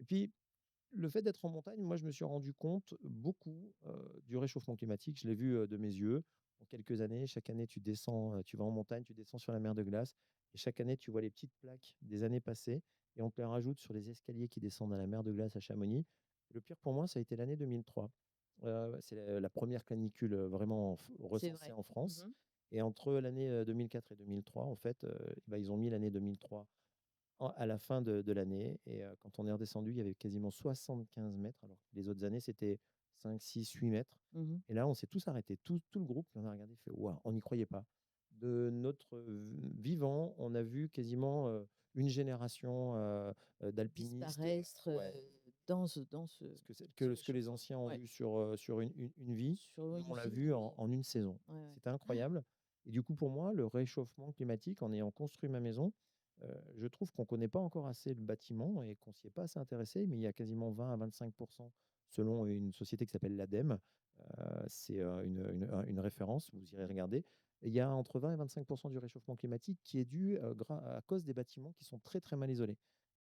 puis, le fait d'être en montagne, moi, je me suis rendu compte beaucoup, du réchauffement climatique. Je l'ai vu, de mes yeux. En quelques années, chaque année, tu descends, tu vas en montagne, tu descends sur la mer de glace et chaque année, tu vois les petites plaques des années passées et on te les rajoute sur les escaliers qui descendent à la mer de glace à Chamonix. Le pire pour moi, ça a été l'année 2003. C'est la 1re canicule, vraiment C'est recensée vrai. en Mmh France mh. et entre l'année, 2004 et 2003, en fait, bah, ils ont mis l'année 2003 à la fin de l'année et quand on est redescendu, il y avait quasiment 75 mètres, alors que les autres années, c'était 5, 6, 8 mètres. Mmh mh. Et là, on s'est tous arrêtés, tout le groupe, et on a regardé, fait: «Waouh!» On n'y croyait pas. De notre vivant, on a vu quasiment, une génération, d'alpinistes, Disparaître, ouais, dans ce que c'est ce que les réchauffement. anciens ont Ouais, vu sur une vie, sur nous, une on l'a vie, vu en oui. en 1 saison. Ouais, ouais. C'était incroyable et du coup, pour moi, le réchauffement climatique, en ayant construit ma maison, je trouve qu'on ne connaît pas encore assez le bâtiment et qu'on s'y est pas assez intéressé, mais il y a quasiment 20 à 25 selon une société qui s'appelle l'ADEME, c'est, une référence, vous irez regarder. Et il y a entre 20 et 25 du réchauffement climatique qui est dû, à cause des bâtiments qui sont très, très mal isolés.